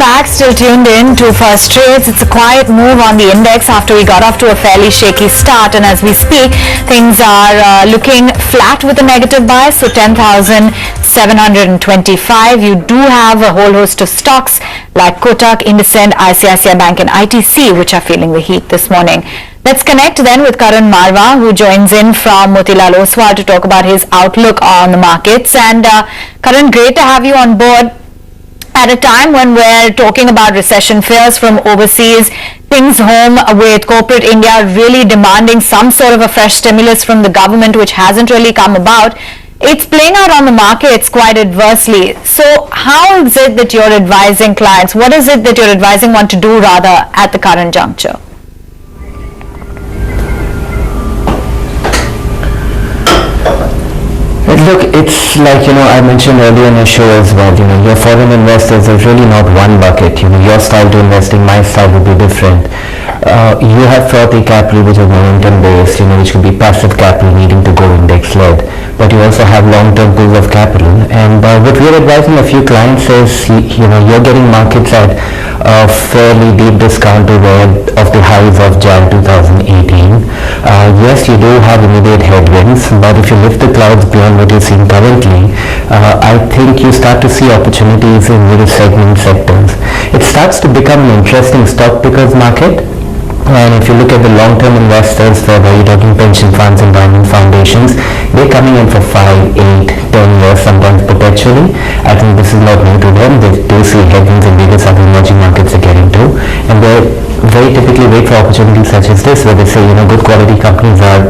back, still tuned in to First Trades. It's a quiet move on the index after we got off to a fairly shaky start, and as we speak, things are looking flat with a negative bias, so 10,725. You do have a whole host of stocks like Kotak, IndusInd, ICICI Bank and ITC which are feeling the heat this morning. Let's connect then with Karun Marwah, who joins in from Motilal Oswal to talk about his outlook on the markets. And Karun, great to have you on board at a time when we're talking about recession fears from overseas, things home with corporate India really demanding some sort of a fresh stimulus from the government, which hasn't really come about. It's playing out on the markets quite adversely. So how is it that you're advising clients? What is it that you're advising one to do rather at the current juncture? Look, it's like, I mentioned earlier in the show as well, your foreign investors, there's really not one bucket. Your style to investing, my style would be different. You have frothy capital which is momentum based, which could be passive capital needing to go index led. But you also have long-term pools of capital. And what we're advising a few clients is, you're getting markets at a fairly deep discount to of the highs of Jan 2018. Yes, you do have immediate headwinds, but if you lift the clouds beyond what you're seeing currently, I think you start to see opportunities in various sectors. It starts to become an interesting stock pickers market. And if you look at the long-term investors, for where you're talking pension funds, endowment foundations, they're coming in for 5, 8, 10 years, sometimes perpetually. I think this is not new to them. They do see headwinds in various other emerging markets they get into. And they very typically wait for opportunities such as this, where they say, good quality companies are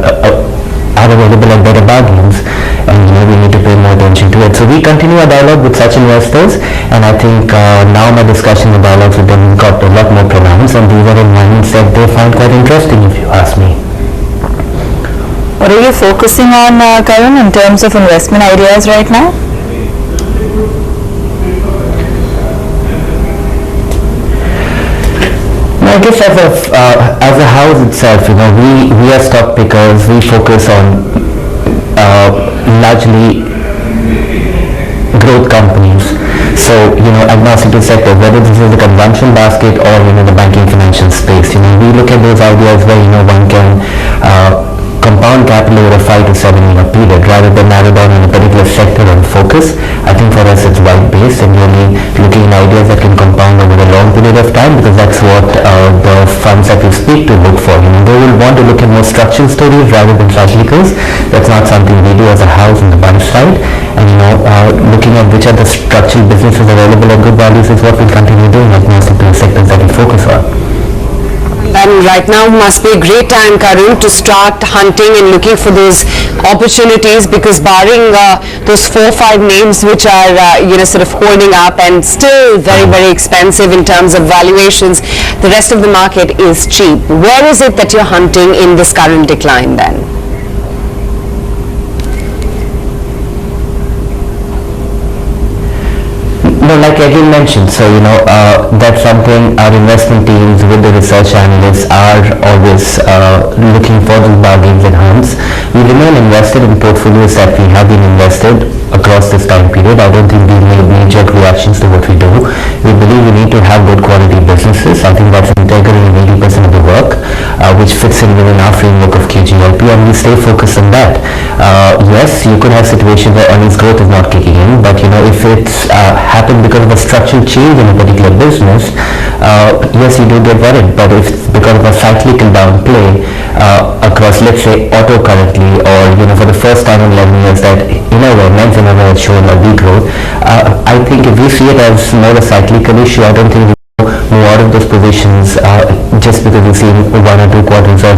available at better bargains, and we need to pay more attention to it. So we continue our dialogue with such investors, and I think now my discussion and dialogues with them got a lot more pronounced, and these are environments that they find quite interesting, if you ask me. What are you focusing on, Karun, in terms of investment ideas right now? I guess as a house itself, we are stock pickers. We focus on largely growth companies. So, agnostic to sector, whether this is the consumption basket or, the banking financial space. We look at those ideas where, one can compound capital over a 5 to 7 year period rather than narrow down on a particular sector and focus. I think for us it's wide based and really looking at ideas that can compound over a long period of time, because that's what the funds that we speak to look for. They will want to look at more structural stories rather than cyclicals. That's not something we do as a house on the buy side. And looking at which are the structural businesses available at good values is what we'll continue doing agnostic to the sectors that we focus on. And right now must be a great time, Karun, to start hunting and looking for those opportunities, because barring those 4 or 5 names which are sort of holding up and still very, very expensive in terms of valuations, the rest of the market is cheap. Where is it that you're hunting in this current decline then? No, like Edwin mentioned, so that's something our investment teams with the research analysts are always looking for those bargains and hunts. We remain invested in portfolios that we have been invested across this time period. I don't think we've made major reactions to what we do. We believe we need to have good quality businesses. I think that's integral in 80% of the work, which fits in within our framework of KGLP, and we stay focused on that. Yes, you could have situations where earnings growth is not kicking in, but if it's happened because of a structural change in a particular business, yes, you do get worried. But if it's because of a cyclical downplay across, let's say, auto currently, or for the first time in 11 years that men's innerwear has shown a degrowth, I think if we see it as more a cyclical issue, I don't think we move out of those positions just because we've seen 1 or 2 quarters of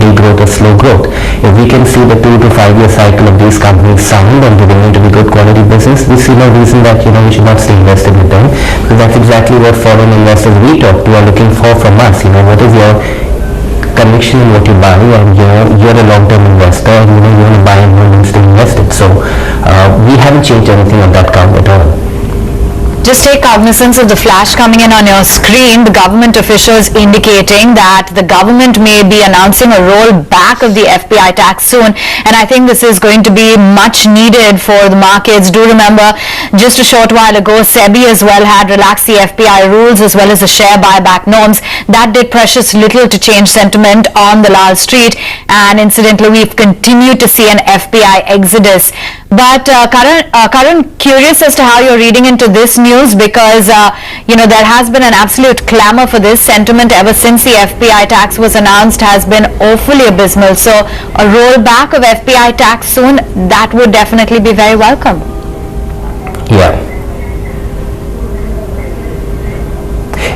degrowth or slow growth. If we can see the 2 to 5 year cycle of these companies sound and they're going to be good quality business, we see no reason that we should not stay invested with them, because that's exactly what foreign investors we talk to are looking for from us. What is your conviction in what you buy, and you're a long-term investor, and you want to buy and hold and stay invested. So we haven't changed anything on that count at all. Just take cognizance of the flash coming in on your screen. The government officials indicating that the government may be announcing a rollback of the FPI tax soon, and I think this is going to be much needed for the markets. Do remember, just a short while ago, SEBI as well had relaxed the FPI rules as well as the share buyback norms. That did precious little to change sentiment on the Lal Street, and incidentally, we've continued to see an FPI exodus. But Karun, curious as to how you're reading into this news, because there has been an absolute clamor for this. Sentiment ever since the FPI tax was announced has been awfully abysmal. So a rollback of FPI tax soon, that would definitely be very welcome. Yeah.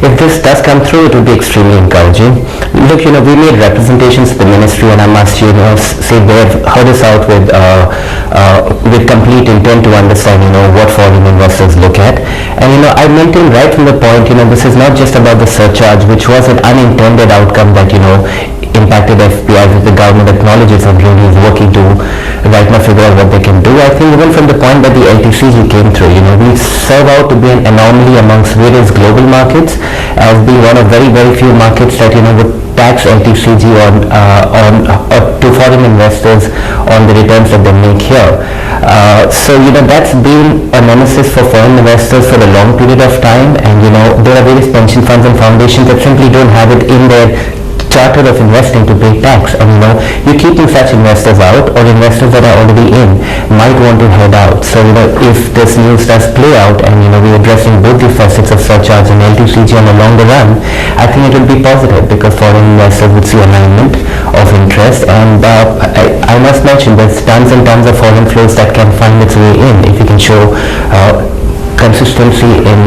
If this does come through, it will be extremely encouraging. Look, we made representations to the ministry, and I must, say they've heard us out with complete intent to understand, what foreign investors look at. And, I maintain right from the point, this is not just about the surcharge, which was an unintended outcome that, impacted FPI, that the government acknowledges and really is working to right now figure out what they can do. I think even from the point that the LTCG came through, we serve out to be an anomaly amongst various global markets as being one of very, very few markets that, would tax LTCG on to foreign investors on the returns that they make here. So, that's been a nemesis for foreign investors for a long period of time, and, there are various pension funds and foundations that simply don't have it in their charter of investing to pay tax, and you're keeping such investors out, or investors that are already in might want to head out. So if this news does play out, and we're addressing both the facets of surcharge and LTCG on the longer run, I think it will be positive because foreign investors would see alignment of interest, and I must mention there's tons and tons of foreign flows that can find its way in if you can show consistency in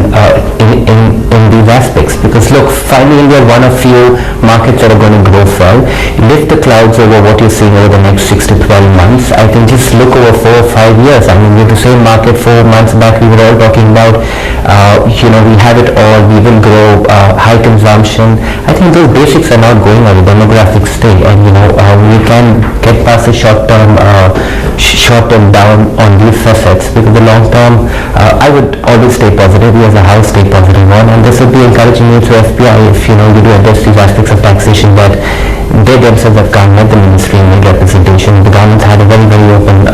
these aspects. Because look, finally India is one of few markets that are going to grow well. Lift the clouds over what you're seeing over the next 6 to 12 months. I think just look over 4 or 5 years. I mean, we're the same market 4 months back. We were all talking about, we have it all. We will grow, high consumption. I think those basics are not going on. The demographics stay, and we can get past the short-term down on these facets, because the long-term, I would always stay positive. We as a house stay positive on, and this would be encouraging you to FPI if you do address these aspects of taxation that they themselves have come met the ministry and made representation. The government's had a very, very open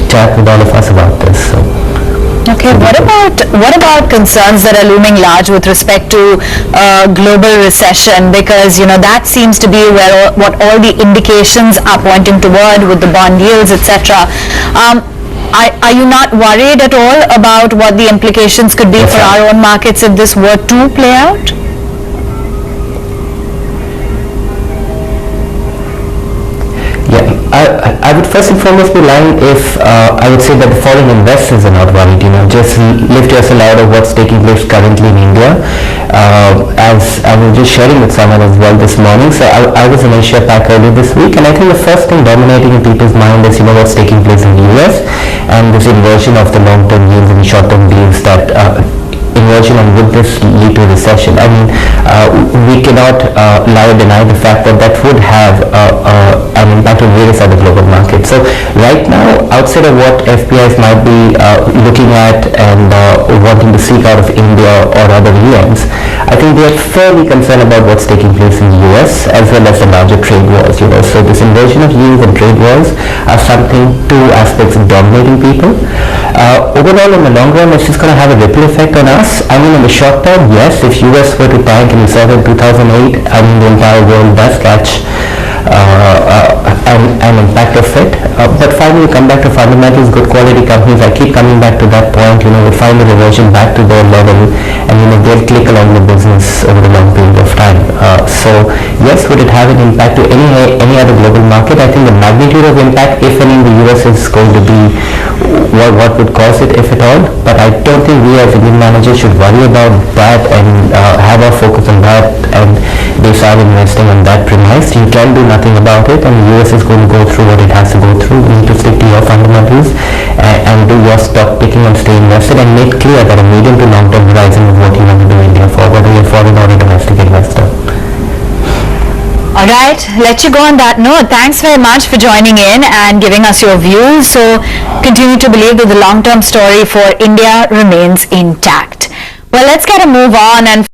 chat with all of us about this. So. Okay, what about concerns that are looming large with respect to global recession? Because that seems to be what all the indications are pointing toward with the bond yields, etc. Are you not worried at all about what the implications could be for our own markets if this were to play out? Yeah, I would first and foremost be lying if I would say that the foreign investors are not worried. Just lift yourself out of what's taking place currently in India. As I was just sharing with someone as well this morning, so I was in Asia Pac earlier this week, and I think the first thing dominating in people's mind is what's taking place in the US, and this inversion of the long-term yields and short-term deals that inversion, and would this lead to recession? I mean, we cannot lie or deny the fact that would have an impact on various other global markets. So right now, outside of what FPIs might be looking at and wanting to seek out of India or other EMs, I think they are fairly concerned about what's taking place in the US as well as the larger trade wars. So this inversion of yields and trade wars are two aspects of dominating people. Overall, in the long run, it's just going to have a ripple effect on us. I mean, in the short term, yes, if US were to tank, and we saw that in 2008, I mean, the entire world does catch an impact of it. But finally, we come back to fundamentals, good quality companies. I keep coming back to that point. We'll find the reversion back to their level, and they'll click along the business over a long period of time. So yes, would it have an impact to any other global market? I think the magnitude of impact, if any, in the US is going to be what would cause it, if at all. But I don't think we as Indian managers should worry about that and have our focus on that and base our investing on that premise. You can do nothing about it, and the US is going to go through what it has to go through. You need to stick to your fundamentals and do your stock picking and stay invested, and make clear that a medium to long term horizon is what you want to do India for, whether you're foreign or a domestic investor. All right, let you go on that note. Thanks very much for joining in and giving us your views. So continue to believe that the long-term story for India remains intact. Well, let's get a move on and